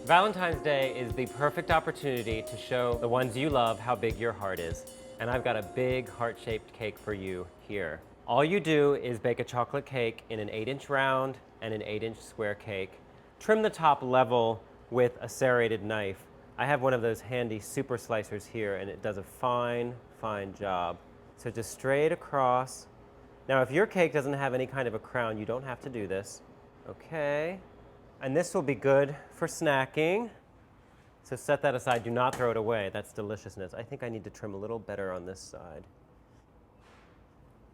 Valentine's Day is the perfect opportunity to show the ones you love how big your heart is. And I've got a big heart-shaped cake for you here. All you do is bake a chocolate cake in an 8-inch round and an 8-inch square cake. Trim the top level with a serrated knife. I have one of those handy super slicers here, and it does a fine, fine job. So just straight across. Now, if your cake doesn't have any kind of a crown, you don't have to do this. Okay. And this will be good for snacking. So set that aside. Do not throw it away. That's deliciousness. I think I need to trim a little better on this side.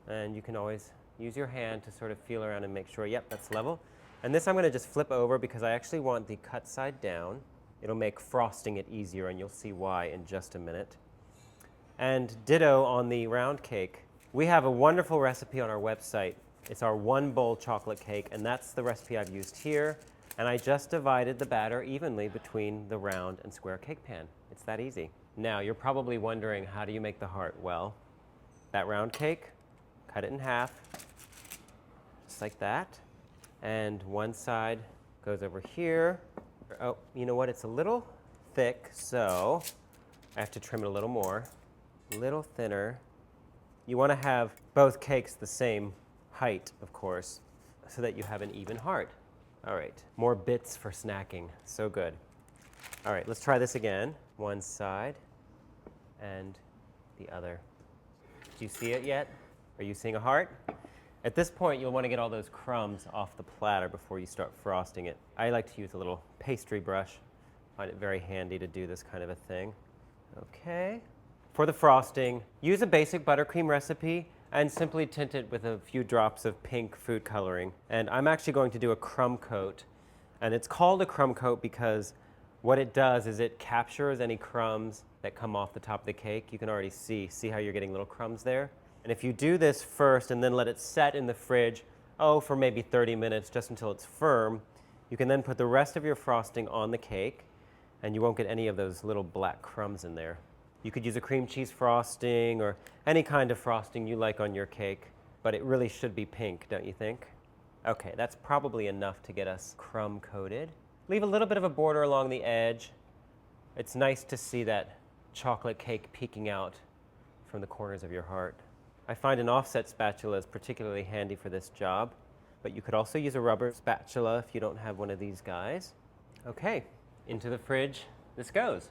And you can always use your hand to sort of feel around and make sure, yep, that's level. And this I'm going to just flip over because I actually want the cut side down. It'll make frosting it easier, and you'll see why in just a minute. And ditto on the round cake. We have a wonderful recipe on our website. It's our 1-bowl chocolate cake, and that's the recipe I've used here. And I just divided the batter evenly between the round and square cake pan. It's that easy. Now, you're probably wondering, how do you make the heart? Well, that round cake, cut it in half, just like that. And one side goes over here. Oh, you know what? It's a little thick, so I have to trim it a little more. A little thinner. You want to have both cakes the same height, of course, so that you have an even heart. All right, more bits for snacking. So good. All right, let's try this again. One side and the other. Do you see it yet? Are you seeing a heart? At this point, you'll want to get all those crumbs off the platter before you start frosting it. I like to use a little pastry brush. I find it very handy to do this kind of a thing. Okay. For the frosting, use a basic buttercream recipe and simply tint it with a few drops of pink food coloring. And I'm actually going to do a crumb coat. And it's called a crumb coat because what it does is it captures any crumbs that come off the top of the cake. You can already see how you're getting little crumbs there. And if you do this first and then let it set in the fridge, for maybe 30 minutes, just until it's firm, you can then put the rest of your frosting on the cake, and you won't get any of those little black crumbs in there. You could use a cream cheese frosting or any kind of frosting you like on your cake, but it really should be pink, don't you think? Okay, that's probably enough to get us crumb coated. Leave a little bit of a border along the edge. It's nice to see that chocolate cake peeking out from the corners of your heart. I find an offset spatula is particularly handy for this job, but you could also use a rubber spatula if you don't have one of these guys. Okay, into the fridge this goes.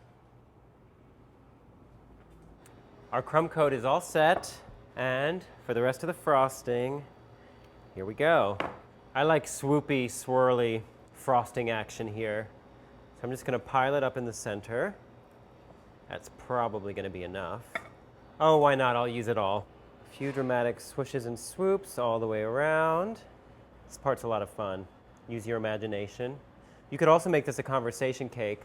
Our crumb coat is all set, and for the rest of the frosting, here we go. I like swoopy, swirly frosting action here. So I'm just going to pile it up in the center. That's probably going to be enough. Oh, why not? I'll use it all. A few dramatic swishes and swoops all the way around. This part's a lot of fun. Use your imagination. You could also make this a conversation cake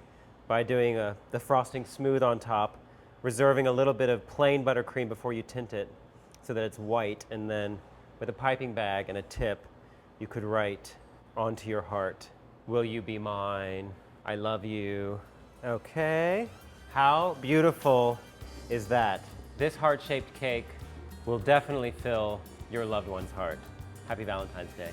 by doing the frosting smooth on top, reserving a little bit of plain buttercream before you tint it so that it's white, and then with a piping bag and a tip, you could write onto your heart, "Will you be mine? I love you." Okay, how beautiful is that? This heart-shaped cake will definitely fill your loved one's heart. Happy Valentine's Day.